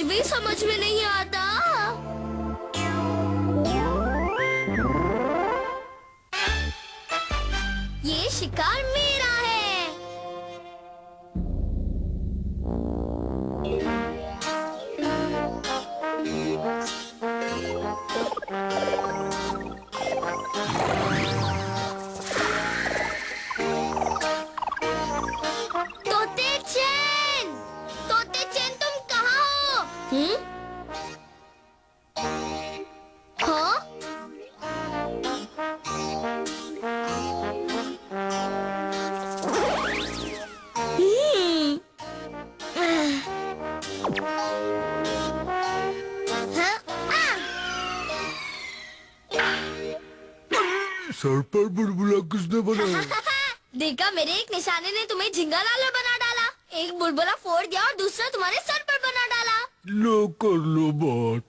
भी समझ में नहीं आता। ये शिकार मेरा है। तोते चैन तुम कहाँ हो? हाँ? सर पर बुलबुला किसने बनाया? देखा, मेरे एक निशाने ने तुम्हें झिंगा लाला बना डाला। एक बुलबुला फोड़ दिया और दूसरा तुम्हारे सर पर बना डाला। लो कर लो बात।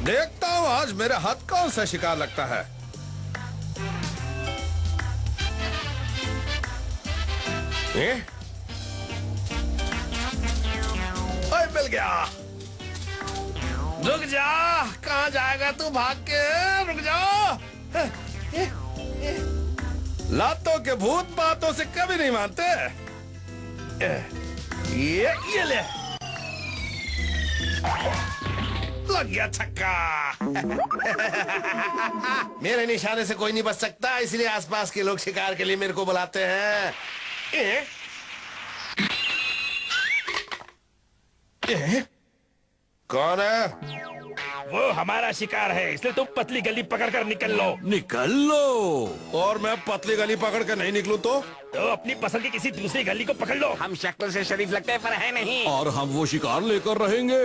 देखता हूँ आज मेरे हाथ कौन सा शिकार लगता है। ओए, मिल गया। रुक जा, कहाँ जाएगा तू भाग के? रुक जाओ। लातों के भूत बातों से कभी नहीं मानते। ये ले, लग गया छक्का। मेरे निशाने से कोई नहीं बच सकता, इसलिए आसपास के लोग शिकार के लिए मेरे को बुलाते हैं। कौन है? वो हमारा शिकार है, इसलिए तुम पतली गली पकड़कर निकल लो। निकल लो। और मैं पतली गली पकड़ कर नहीं निकलूं तो अपनी पसंद की किसी दूसरी गली को पकड़ लो। हम शक्ल से शरीफ लगते हैं पर है नहीं। और हम वो शिकार लेकर रहेंगे।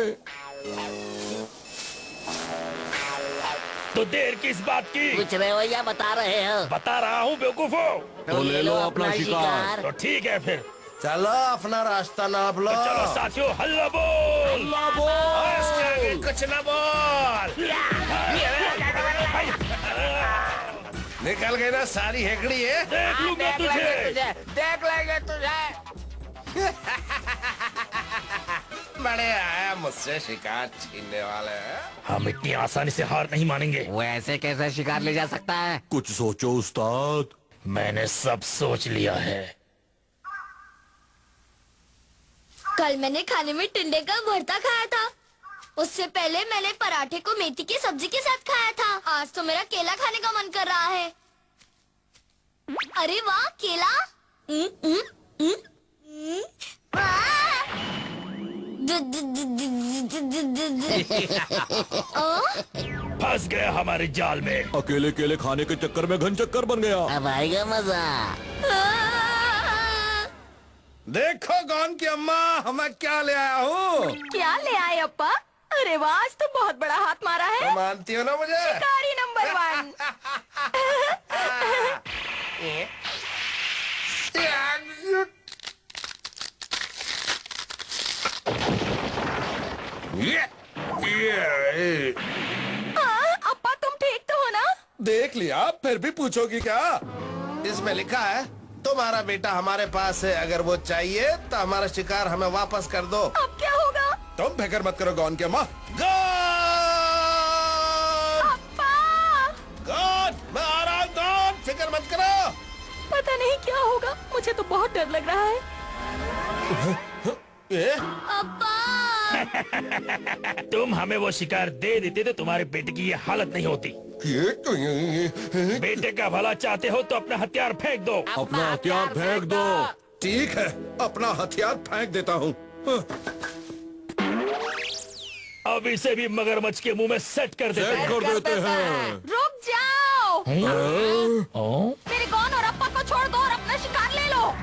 तो देर किस बात की? पूछ रहे हो या बता रहे हो? बता रहा हूँ बेवकूफो। तो ले लो अपना शिकार। तो ठीक है फिर, चलो अपना रास्ता नाप लो। तो चलो साथियों, हल्ला बोल। हल्ला बोल। इसके आगे कुछ न बोल। निकल गई ना सारी हेकड़ी है। देख लूंगा तुझे। देख लेंगे तुझे। बड़े आया मुझसे शिकार छीनने वाले हैं। हम इतनी आसानी से हार नहीं मानेंगे। वो ऐसे कैसे शिकार ले जा सकता है? कुछ सोचो उस्ताद। मैंने सब सोच लिया है। कल मैंने खाने में टिंडे का भरता खाया था। उससे पहले मैंने पराठे को मेथी की सब्जी के साथ खाया था। आज तो मेरा केला खाने का मन कर रहा है। अरे वाह, केला। फंस गया हमारे जाल में। अकेले केले खाने के चक्कर में घन चक्कर बन गया। अब आएगा मजा। देखो कौन की अम्मा, मैं क्या ले आया हूँ। क्या ले आए अप्पा? अरे वाह, आज तो बहुत बड़ा हाथ मारा है। तो मानती हो ना मुझे? शिकारी नंबर 1। अप्पा तुम ठीक तो हो ना? देख लिया, फिर भी पूछोगी क्या? इसमें लिखा है तुम्हारा बेटा हमारे पास है, अगर वो चाहिए तो हमारा शिकार हमें वापस कर दो। अब क्या होगा? तुम फिक्र मत करो गॉन की अम्मा। गॉन! अप्पा! गॉन! मैं आ रहा हूँ गॉन, फिक्र मत करो। पता नहीं क्या होगा, मुझे तो बहुत डर लग रहा है। अब्बा! तुम हमें वो शिकार दे देते तो तुम्हारे बेटे की ये हालत नहीं होती। बेटे का भला चाहते हो तो अपना हथियार फेंक दो। अपना हथियार फेंक दो। ठीक है, अपना हथियार फेंक देता हूँ। अब इसे भी मगरमच्छ के मुंह में सेट कर देते सेट हैं। कर देते हैं। रुक जाओ। मेरे गॉन और अप्पा को छोड़ दो और अपना शिकार ले लो।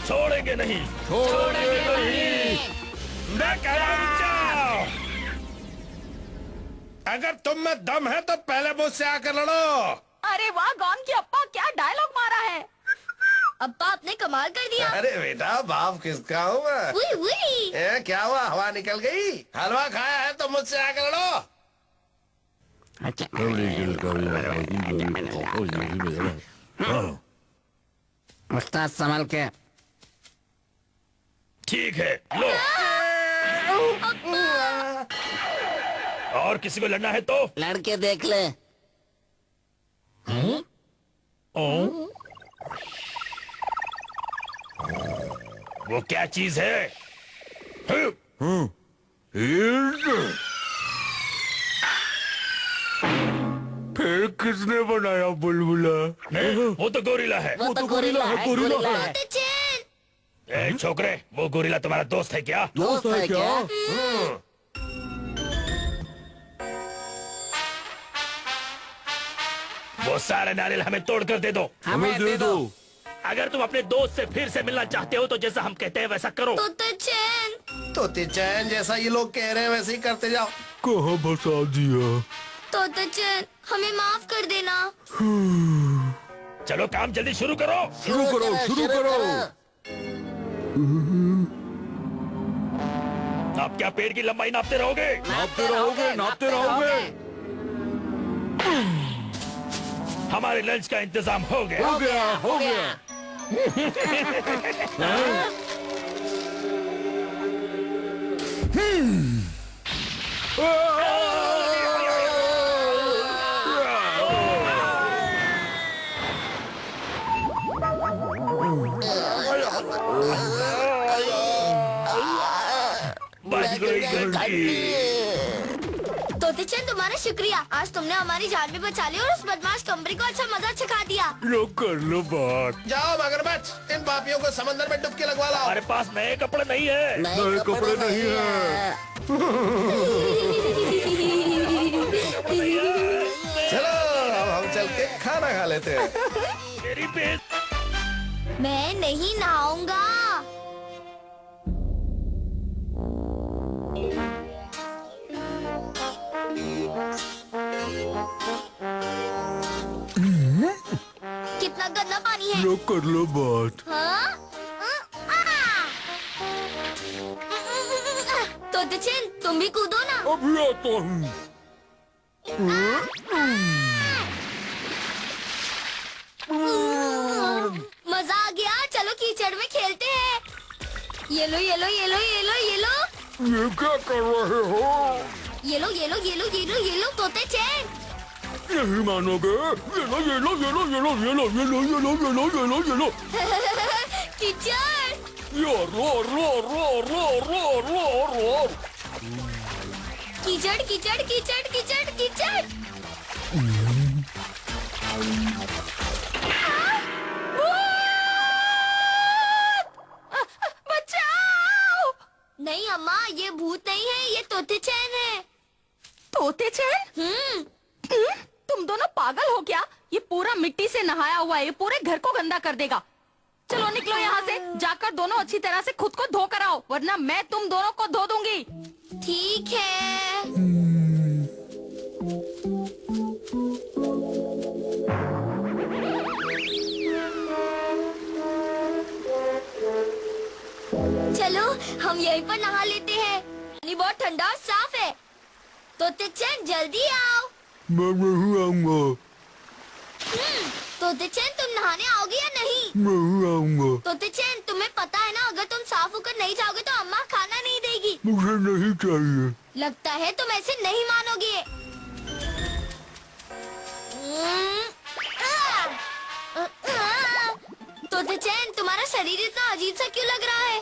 छोड़ेंगे नहीं, छोड़ेंगे नहीं। मैं कह रहा हूं, जाओ। अगर तुम में दम है तो पहले मुझसे आकर लड़ो। अरे वाह, गॉन की अप्पा क्या डायलॉग मारा है। अब्बा आपने कमाल कर दिया। अरे बेटा बाप किसका हूँ मैं? उई उई। क्या हुआ, हवा निकल गई? हलवा खाया है तो मुझसे आकर लड़ो। उस्ताद संभल के। ठीक है, लो। और किसी को लड़ना है तो? लड़के देख ले। ओ? वो क्या चीज है? फिर किसने बनाया बुलबुला? नहीं, वो तो गोरिल्ला है। वो तो गोरिल्ला है, गोरिल्ला है। तोते चैन। ए, छोकरे, वो गोरिल्ला तुम्हारा दोस्त है क्या? दोस्त है क्या? वो सारे नारियल हमें तोड़ कर दे दो। हमें दे दो। अगर तुम अपने दोस्त से फिर से मिलना चाहते हो तो जैसा हम कहते हैं वैसा करो। तोते चैन। तोते चैन जैसा ये लोग कह रहे हैं वैसे ही करते जाओ। कहाँ फंसा दिया? तोते चैन हमें माफ कर देना। चलो काम जल्दी शुरू करो। शुरू करो। आप क्या पेड़ की लंबाई नापते रहोगे? नापते रहोगे। हमारे लंच का इंतजाम हो गया। हो गया। बच गई घंटी। तोते चैन तुम्हारा शुक्रिया, आज तुमने हमारी जान भी बचा ली और उस बदमाश कंबरी को अच्छा मजा सिखा दिया। लो कर लो बात। जाओ मगरमच्छ, इन पापियों को समंदर में डुबकी लगवा लाओ। हमारे पास नए कपड़े नहीं है। नए कपड़े नहीं है। चलो अब हम चल के खाना खा लेते हैं। मेरी पेट। मैं नहीं नहाऊंगा। कितना गंदा पानी है। लो कर लो बात। हाँ? तोते चैन तुम भी कूदो ना। अभी आता हूँ। मजा आ गया, चलो कीचड़ में खेलते हैं। ये लो ये लो ये लो ये लो ये लो ये क्या कर रहे हो? ये लो ये लो ये लो ये लो ये लो तोते चैन। नहीं मानोगे? ये लो ये लो ये लो ये लो ये लो ये लो ये लो ये लो ये लो ये लो। कीचड़। यार रो रो रो रो रो रो रो। कीचड़ कीचड़ कीचड़ कीचड़ कीचड़। बचाओ! नहीं अम्मा, ये भूत नहीं है, ये तोते चैन है। तोते चैन? तुम दोनों पागल हो क्या? ये पूरा मिट्टी से नहाया हुआ है, ये पूरे घर को गंदा कर देगा। चलो निकलो यहाँ से, जाकर दोनों अच्छी तरह से खुद को धो कर आओ, वरना मैं तुम दोनों को धो दूंगी। ठीक है। चलो हम यहीं पर नहा लेते हैं, पानी बहुत ठंडा और साफ है। तोते चैन जल्दी आओ। मैं नहीं आऊंगा। तोते चैन तुम नहाने आओगे या नहीं? नहीं आऊंगा। तोते चैन तुम्हें पता है ना, अगर तुम साफ होकर नहीं जाओगे तो अम्मा खाना नहीं देगी। मुझे नहीं चाहिए। लगता है तुम ऐसे नहीं मानोगे। तोते चैन तुम्हारा शरीर इतना अजीब सा क्यों लग रहा है?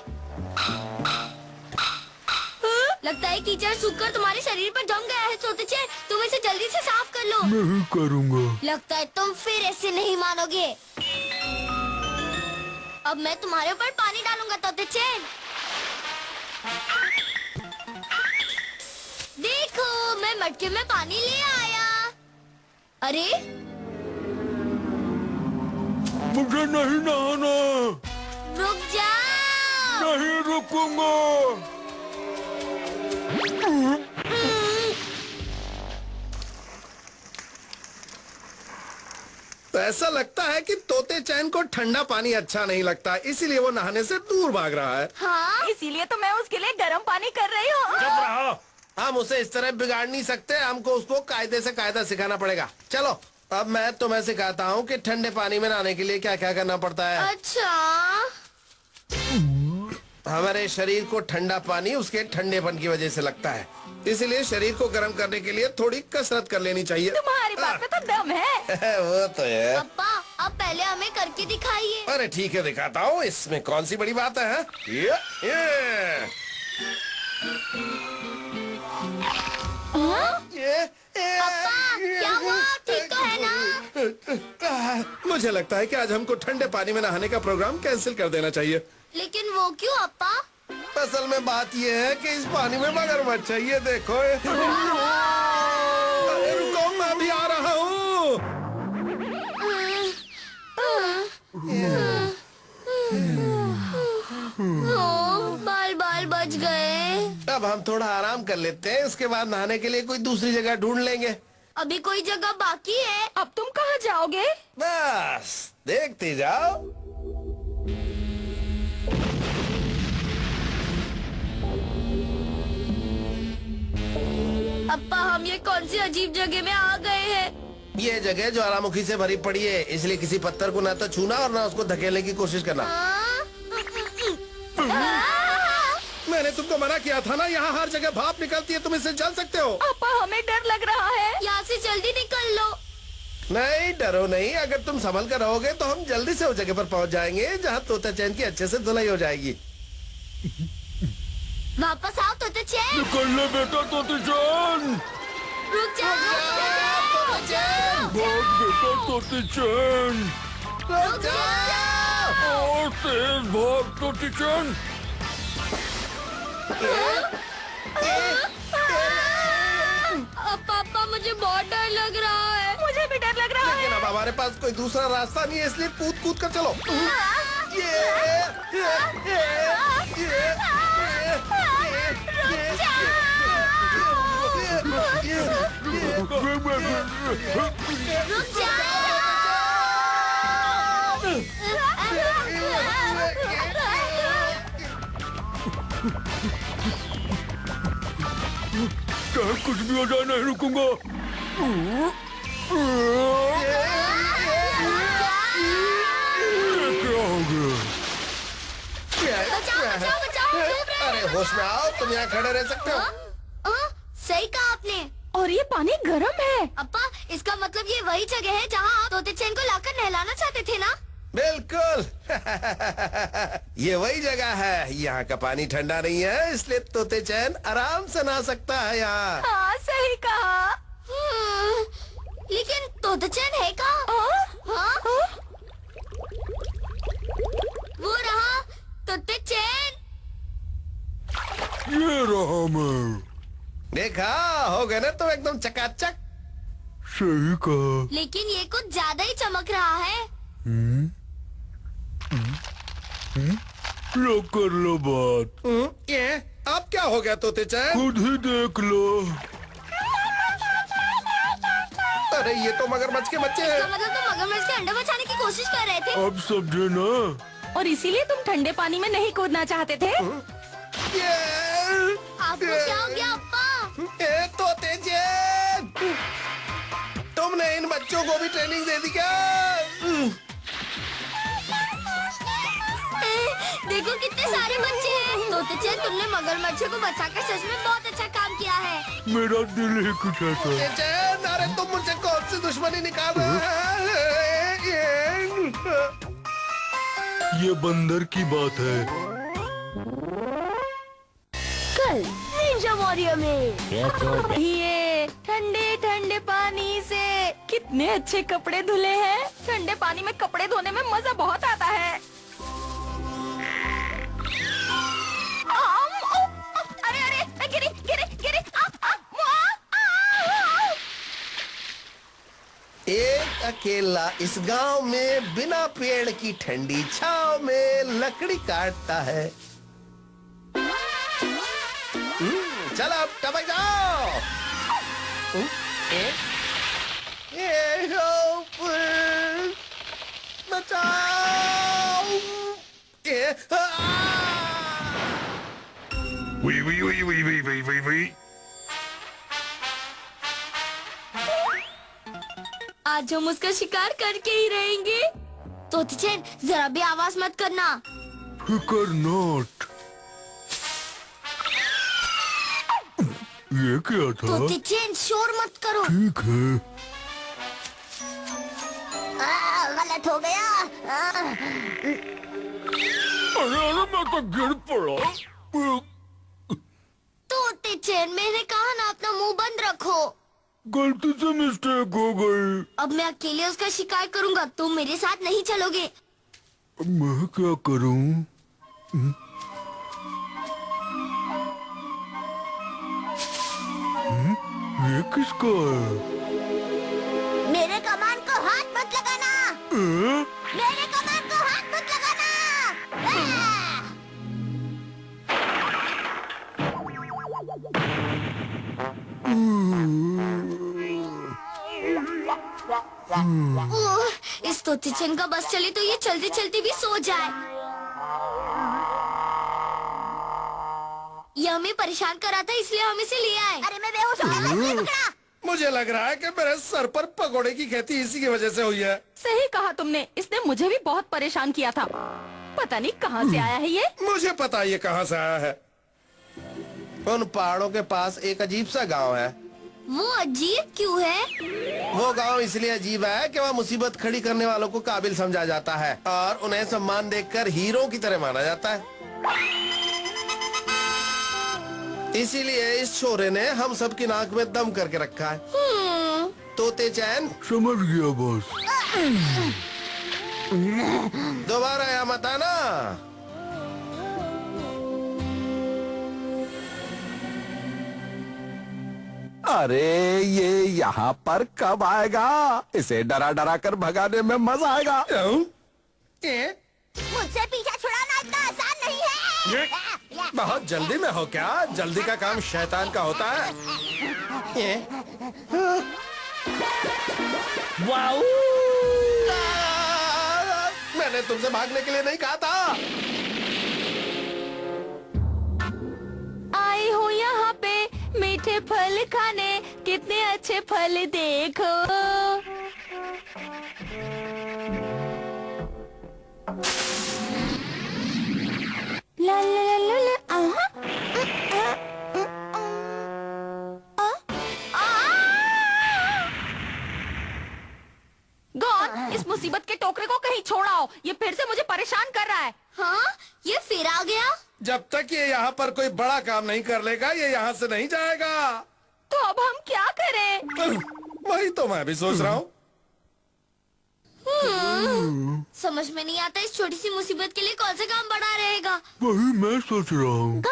लगता है कीचड़ सूखकर तुम्हारे शरीर पर जम गया है। तोते चैन तुम इसे जल्दी से साफ कर लो। नहीं करूंगा। लगता है तुम फिर ऐसे नहीं मानोगे। अब मैं तुम्हारे ऊपर पानी डालूंगा तोते चैन। देखो मैं मटके में पानी ले आया। अरे मुझे नहीं नहाना। रुक जाओ। नहीं रुकूंगा। ऐसा लगता है कि तोते चैन को ठंडा पानी अच्छा नहीं लगता, इसीलिए वो नहाने से दूर भाग रहा है। हाँ इसीलिए तो मैं उसके लिए गर्म पानी कर रही हूँ। चुप रहो। हम उसे इस तरह बिगाड़ नहीं सकते, हमको उसको कायदे से कायदा सिखाना पड़ेगा। चलो अब मैं तुम्हें सिखाता हूँ कि ठंडे पानी में नहाने के लिए क्या क्या करना पड़ता है। अच्छा। हमारे शरीर को ठंडा पानी उसके ठंडेपन की वजह से लगता है, इसलिए शरीर को गर्म करने के लिए थोड़ी कसरत कर लेनी चाहिए। तुम्हारी बात में तो दम है। वो तो है। पापा अब पहले हमें करके दिखाइए। अरे ठीक है, दिखाता हूँ, इसमें कौन सी बड़ी बात है। पापा क्या हुआ, ठीक तो है ना? मुझे लगता है कि आज हमको ठंडे पानी में नहाने का प्रोग्राम कैंसिल कर देना चाहिए। लेकिन वो क्यों अप्पा? असल में बात यह है कि इस पानी में मगरमच्छ है, ये देखो। अरे रुको, मैं भी आ रहा हूँ। बाल बाल बच गए। अब हम थोड़ा आराम कर लेते हैं, इसके बाद नहाने के लिए कोई दूसरी जगह ढूंढ लेंगे। अभी कोई जगह बाकी है? अब तुम कहाँ जाओगे? बस देखते जाओ। अप्पा हम ये कौन सी अजीब जगह में आ गए हैं? ये जगह ज्वालामुखी से भरी पड़ी है, इसलिए किसी पत्थर को ना तो छूना और ना उसको धकेलने की कोशिश करना। मैंने तुमको मना किया था ना, यहाँ हर जगह भाप निकलती है, तुम इससे जल सकते हो। पापा हमें डर लग रहा है। यहाँ से जल्दी निकल लो। नहीं डरो नहीं, अगर तुम संभल कर रहोगे तो हम जल्दी से उस जगह पर पहुँच जाएंगे जहाँ तोता चैन की अच्छे से धुलाई हो जाएगी। वापस आओ तोते चैन। निकल ले बेटा तोते चैन। रुक जाओ। भाग बेटा तोते चैन। रुक जाओ। और तेज भाग तोते चैन। पापा मुझे बहुत डर लग रहा है। मुझे भी डर लग रहा है। लेकिन अब हमारे पास कोई दूसरा रास्ता नहीं है, इसलिए कूद कूद कर चलो। रुक चाहे कुछ भी हो जाए नहीं रुकूंगा। ये क्या हो गया? बचाओ। अरे होश में आओ, तुम यहाँ खड़े रह सकते हो। सही कहा आपने। और ये पानी गर्म है। अप्पा इसका मतलब ये वही जगह है जहाँ आप तोते चैन को लाकर नहलाना चाहते थे ना? बिल्कुल। ये वही जगह है, यहाँ का पानी ठंडा नहीं है, इसलिए तोते चैन आराम से नहा सकता है यहाँ। हाँ सही कहा। लेकिन तोते चैन है कहाँ? हाँ? वो रहा तोते चैन। ये रहा मैं। देखा, हो गए ना तुम एकदम चकाचक। सही कहा। लेकिन ये कुछ ज्यादा ही चमक रहा है। लो कर लो बात। ये अब क्या हो गया तोते चैन? खुद ही देख लो। अरे ये तो मगरमच्छ के बच्चे इसका हैं। मतलब तुम मगरमच्छ के अंडे बचाने की कोशिश कर रहे थे। अब समझे ना? और इसीलिए तुम ठंडे पानी में नहीं कूदना चाहते थे। आपको क्या हो गया अप्पा? ये तोते चैन, तुमने इन बच्चों को भी ट्रेनिंग दे दी क्या? देखो कितने सारे बच्चे हैं। तोते चैन तुमने मगरमच्छ को बचाकर सच में बहुत अच्छा काम किया है। मेरा दिल ही कुछ ऐसा। तोते चैन, अरे तुम मुझसे कौन सी दुश्मनी निकाल रहे हैं? ये बंदर की बात है। कल निंजा वॉरियर में ये ठंडे ठंडे पानी से कितने अच्छे कपड़े धुले हैं। ठंडे पानी में कपड़े धोने में मजा बहुत आता है। अरे अरे गिरी गिरी गिरी। एक अकेला इस गांव में बिना पेड़ की ठंडी छांव में लकड़ी काटता है। चलो अब टपक जाओ। ये ऊपर बचाओ। ये V V V V V V V V. आज हम उसका शिकार करके ही रहेंगे। तोती चैन जरा भी आवाज मत करना। फिकर नॉट। ये क्या था? तोती चैन शोर मत करो। ठीक है। गलत हो गया। अरे मैं तो गिर पड़ा। तोती चैन मैंने कहा ना अपना मुंह बंद रखो। गलती से मिस्टेक हो गई। अब मैं अकेले उसका शिकार करूंगा, तुम मेरे साथ नहीं चलोगे। मैं क्या करूं? ये किसका है? मेरे कमान को हाथ मत लगाना। मेरे कमान को हाथ मत लगाना। इस तोती चैन का बस चले तो ये चलते चलते भी सो जाए। ये हमें परेशान कर रहा था इसलिए हम इसे ले आए। अरे मैं बेहोश हो गया, इसलिए पकड़ा। मुझे लग रहा है कि मेरे सर पर पकोड़े की खेती इसी की वजह से हुई है। सही कहा तुमने, इसने मुझे भी बहुत परेशान किया था। पता नहीं कहाँ से आया है ये। मुझे पता ये कहाँ से आया है। उन पहाड़ों के पास एक अजीब सा गांव है। वो अजीब क्यों है? वो गांव इसलिए अजीब है कि वहाँ मुसीबत खड़ी करने वालों को काबिल समझा जाता है और उन्हें सम्मान देकर हीरो की तरह माना जाता है। इसीलिए इस छोरे ने हम सबकी नाक में दम करके रखा है। तोते चैन समझ गया बॉस। दोबारा यहाँ मत आना। अरे ये यहाँ पर कब आएगा? इसे डरा डरा कर भगाने में मजा आएगा। ये मुझसे पीछा छुड़ाना इतना आसान नहीं है। बहुत जल्दी में हो क्या? जल्दी का काम शैतान का होता है। ये वाओ! मैंने तुमसे भागने के लिए नहीं कहा था। आई हो यहाँ पे मीठे फल खाने, कितने अच्छे फल देखो। ला ला ला ला ला, आहा। गॉन, इस मुसीबत के टोकरे को कहीं छोड़ाओ, ये फिर से मुझे परेशान कर रहा है। हाँ, ये फिर आ गया। जब तक ये यहाँ पर कोई बड़ा काम नहीं कर लेगा ये यहाँ से नहीं जाएगा। तो अब हम क्या करें? वही तो मैं भी सोच रहा हूँ। समझ में नहीं आता इस छोटी सी मुसीबत के लिए कौन सा काम बड़ा रहेगा। वही मैं सोच रहा हूँ।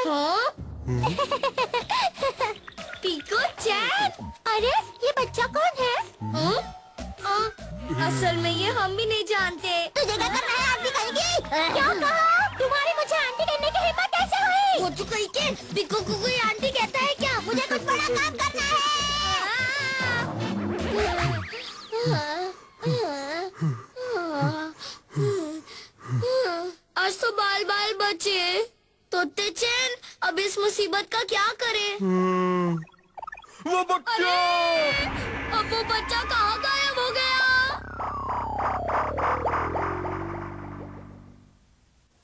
हाँ? पीको चैन, अरे ये बच्चा कौन है? हाँ? असल में ये हम भी नहीं जानते। तुझे क्या करना है? आंटी कहेगी? क्या कहा? तुम्हारी मुझे आंटी कहने की हिम्मत कैसे हुई? वो तो कही के पीको को कोई आंटी कहता है क्या? मुझे कुछ बड़ा काम करना है। आज तो बाल बाल बचे। तोते चैन, अब इस मुसीबत का क्या करें? वो बच्चा! अब वो बच्चा कहाँ गायब हो गया?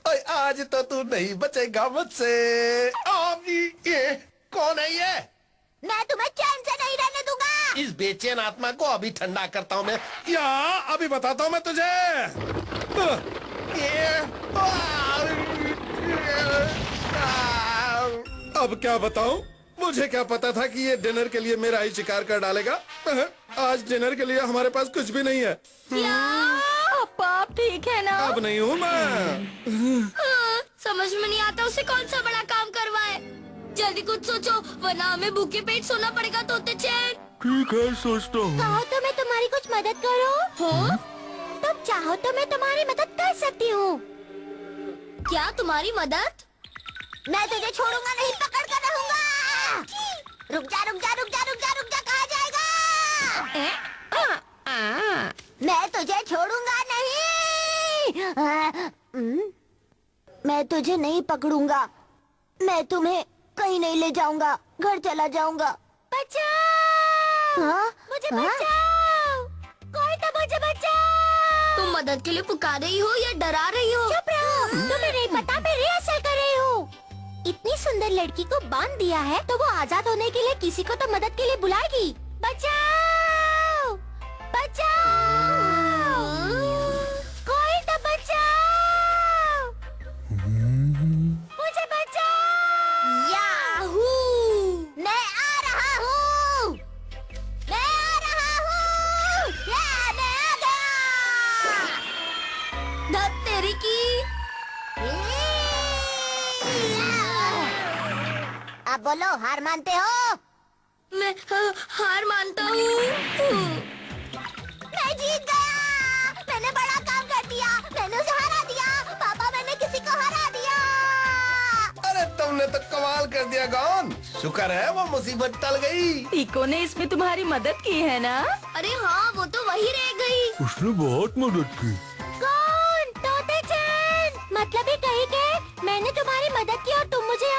ओए, आज तो तू नहीं बचेगा मुझसे। ये कौन है ये? मैं तुम्हें चैन से नहीं रहने दूंगा। इस बेचैन आत्मा को अभी ठंडा करता हूँ मैं। या अभी बताता हूँ मैं तुझे। अब क्या बताऊं? मुझे क्या पता था कि ये डिनर के लिए मेरा ही शिकार कर डालेगा। आज डिनर के लिए हमारे पास कुछ भी नहीं है। आप ठीक है ना? अब नहीं हूँ मैं। समझ में नहीं आता उसे कौन सा बड़ा काम करवाए। जल्दी कुछ सोचो वरना हमें भूखे पेट सोना पड़ेगा। तोते चैन, ठीक है, सोचता हूँ। चाहो तो मैं तुम्हारी कुछ मदद करूं? हाँ? तुम चाहो तो मैं तुम्हारी मदद कर सकती हूँ। क्या तुम्हारी मदद? मैं तुझे छोड़ूंगा नहीं, पकड़ कर रहूंगा। रुक जा रुक जा रुक जा रुक जा रुक जा, कहाँ जाएगा? मैं तुझे छोड़ूंगा नहीं। मैं तुझे नहीं पकड़ूंगा। मैं तुम्हें कहीं नहीं ले जाऊंगा। घर चला जाऊंगा। बचाओ! मुझे बचाओ! कोई तो मुझे बचाओ! तुम मदद के लिए पुकार रही हो या डरा रही हो? चुप रहो। तुम्हें नहीं पता मैं रिहर्सल कर रही हूँ। इतनी सुंदर लड़की को बांध दिया है तो वो आजाद होने के लिए किसी को तो मदद के लिए बुलाएगी। बचाओ! बचाओ! कोई तो बचाओ! मुझे बचाओ! याहू! मैं आ रहा हूँ! मैं आ रहा हूँ! या मैं आ गया! धत तेरी की! अब बोलो, हार मानते हो? मैं हार मानता हूँ। मैं जीत गया! मैंने बड़ा काम कर दिया। मैंने उसे हरा दिया। पापा, मैंने किसी को हरा दिया। अरे तुमने तो कमाल कर दिया गॉन। शुक्र है वो मुसीबत टल गई। टीको ने इसमें तुम्हारी मदद की है ना? अरे हाँ, वो तो वही रह गई। उसने बहुत मदद की। कौन? तोते चैन। मतलब ये कही के मैंने तुम्हारी मदद की और तुम मुझे